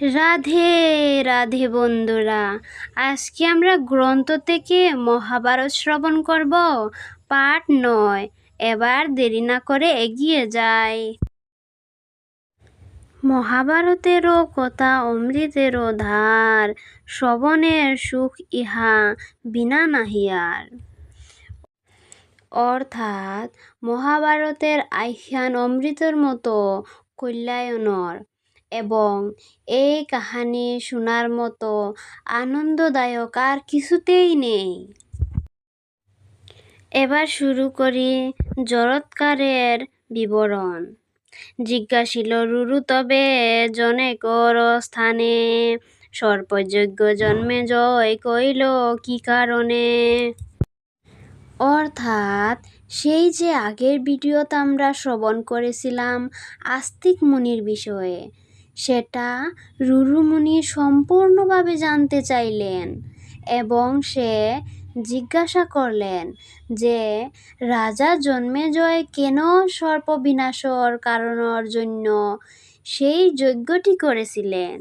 রাধে রাধে বন্ধুরা, আজকে আমরা গ্রন্থ থেকে মহাভারত শ্রবণ করব। পাঠ 9। এবার দেরি না করে এগিয়ে যাই। মহাভারতেরও কথা অমৃতেরও ধার, শ্রবণের সুখ ইহা বিনা নাহিয়ার। অর্থাৎ মহাভারতের আখ্যান অমৃতের মতো কল্যাণকর এবং এই কাহিনী শোনার মতো আনন্দদায়ক আর কিছুতেই নেই। এবার শুরু করি জরৎকারের বিবরণ। জিজ্ঞাসিল রুরু তবে জনেকর স্থানে, সর্পযজ্ঞ জন্মে জয় কইল কি কারণে। অর্থাৎ সেই যে আগের ভিডিওতে আমরা শ্রবণ করেছিলাম আস্তিক মুনির বিষয়ে, সেটা রুরু মুনি সম্পূর্ণভাবে জানতে চাইলেন এবং সে জিজ্ঞাসা করলেন যে রাজা জন্মেজয় কেন সর্প বিনাশর কারণের জন্য সেই যজ্ঞটি করেছিলেন।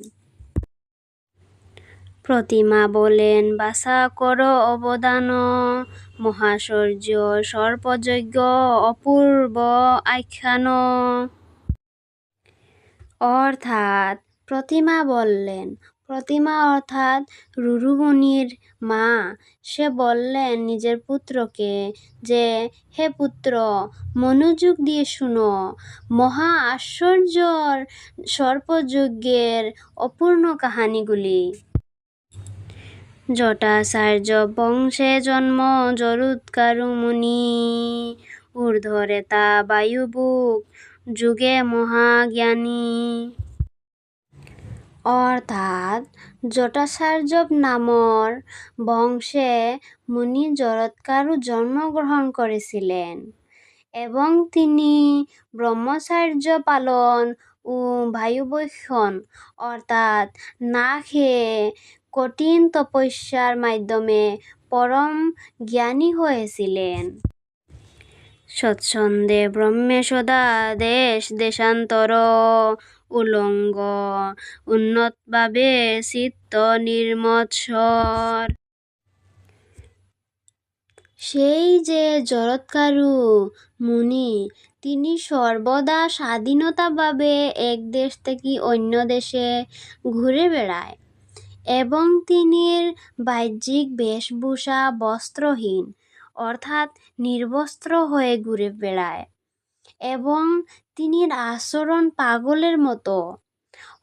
প্রতিমা বলেন, বাসা কর অবদান, মহাশৌর্য সর্পযজ্ঞ অপূর্ব আখ্যান। অর্থাৎ প্রতিমা বললেন, প্রতিমা অর্থাৎ রুরু মুনির মা, সে বললেন নিজের পুত্রকে যে হে পুত্র, মনোযোগ দিয়ে শুনো, মহা আশ্চর্যর সর্পযজ্ঞের অপূর্ণ কাহিনীগুলি। জটাচার্য বংশে জন্ম জরৎকারু মুনি, ঊর্ধ্বরেতা বায়ুবুক যুগে মহাজ্ঞানী। অর্থাৎ জটাচার্য নামর বংশে মুনি জরৎকারু জন্মগ্রহণ করেছিলেন এবং তিনি ব্রহ্মচার্য পালন ও বায়ুবক্ষণ অর্থাৎ না খেয়ে কঠিন তপস্যার মাধ্যমে পরম জ্ঞানী হয়েছিলেন। সৎসন্দে ব্রহ্মে সদা দেশ দেশান্তর, উলঙ্গ উন্নতভাবে চিত্ত নির্মৎসর। সেই যে জরৎকারু মুনি, তিনি সর্বদা স্বাধীনতাভাবে এক দেশ থেকে অন্য দেশে ঘুরে বেড়ায় এবং তিনি বাহ্যিক বেশভূষা বস্ত্রহীন অর্থাৎ নির্বস্ত্র হয়ে ঘুরে বেড়ায় এবং তিনি আচরণ পাগলের মতো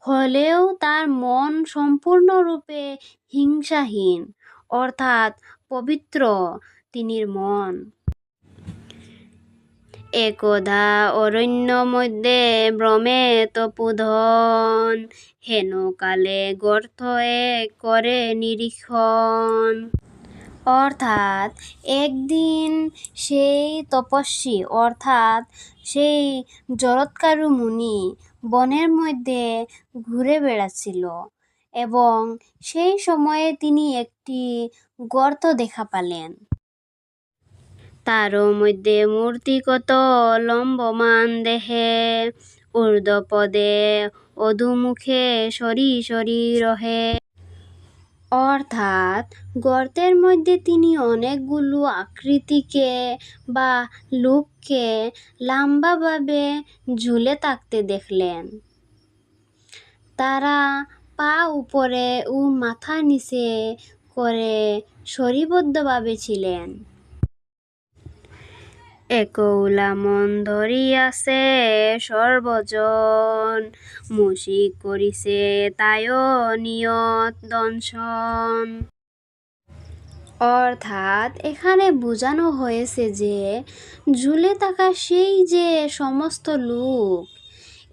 হলেও তার মন সম্পূর্ণরূপে হিংসাহীন অর্থাৎ পবিত্র তিনির মন। একদা অরণ্য মধ্যে ভ্রমে তপোধন, হেন কালে গর্ত এক করে নিরীক্ষণ। অর্থাৎ একদিন সেই তপস্বী অর্থাৎ সেই জরৎকারু মুনি বনের মধ্যে ঘুরে বেড়াচ্ছিল এবং সেই সময়ে তিনি একটি গর্ত দেখা পেলেন। তার মধ্যে মূর্তিগত লম্বমান দেহে, ঊর্ধ্বপদে অধোমুখে সরি সরি রহে। অর্থাৎ গর্তের মধ্যে তিনি অনেকগুলো আকৃতিকে বা লোককে লম্বাভাবে ঝুলে থাকতে দেখলেন। তারা পা উপরে ও মাথা নিচে করে সারিবদ্ধভাবে ছিলেন। একৌলা মন ধরিয়াছে সর্বজন, মুশিক করিছে তায় নিয়ত দংশন। অর্থাৎ এখানে বোঝানো হয়েছে যে ঝুলে থাকা সেই যে সমস্ত লোক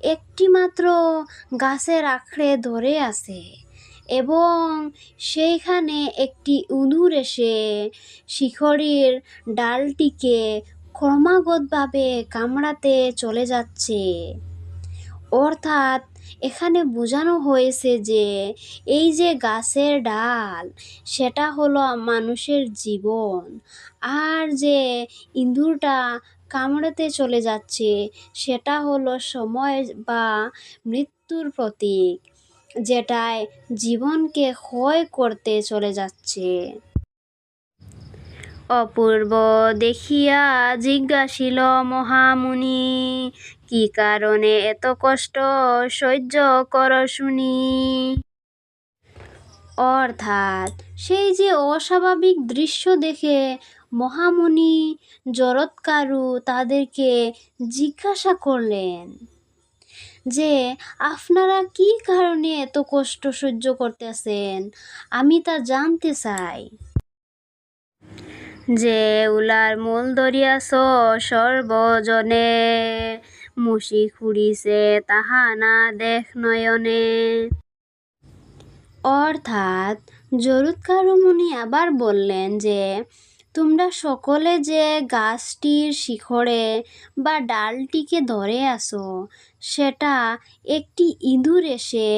একটি মাত্র গাছের আঁকড়ে ধরে আছে এবং সেইখানে একটি ইঁদুর এসে শিখরির ডালটিকে ক্রমাগতভাবে কামড়াতে চলে যাচ্ছে। অর্থাৎ এখানে বোঝানো হয়েছে যে এই যে গাছের ডাল, সেটা হলো মানুষের জীবন, আর যে ইঁদুরটা কামড়াতে চলে যাচ্ছে সেটা হলো সময় বা মৃত্যুর প্রতীক। যেটাই জীবনকে ক্ষয় করতে চলে যাচ্ছে। অপূর্ব দেখিয়া জিজ্ঞাসিল মহামুনি, কি কারণে এত কষ্ট সহ্য কর শুনি। অর্থাৎ সেই যে অস্বাভাবিক দৃশ্য দেখে মহামুনি জরৎকারু তাদেরকে জিজ্ঞাসা করলেন যে আপনারা কি কারণে এত কষ্ট সহ্য করতেছেন, আমি তা জানতে চাই। যে উলার মূল ধরিয়াছ সর্বজনে, মুশি খুঁড়িছে তাহা না দেখ নয়নে। অর্থাৎ জরৎকারু মুনি আবার বললেন যে তোমরা সকলে যে গাছটির শিখরে বা ডালটিকে ধরে আছো, সেটা একটি ইঁদুর এসে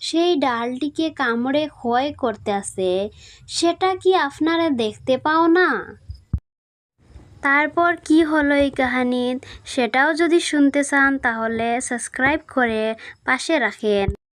সেই ডালটিকে কামড়ে ক্ষয় করতে আসে, সেটা কি আপনারা দেখতে পাও না? তারপর কি হলো এই কাহিনী, সেটাও যদি শুনতে চান তাহলে সাবস্ক্রাইব করে পাশে রাখেন।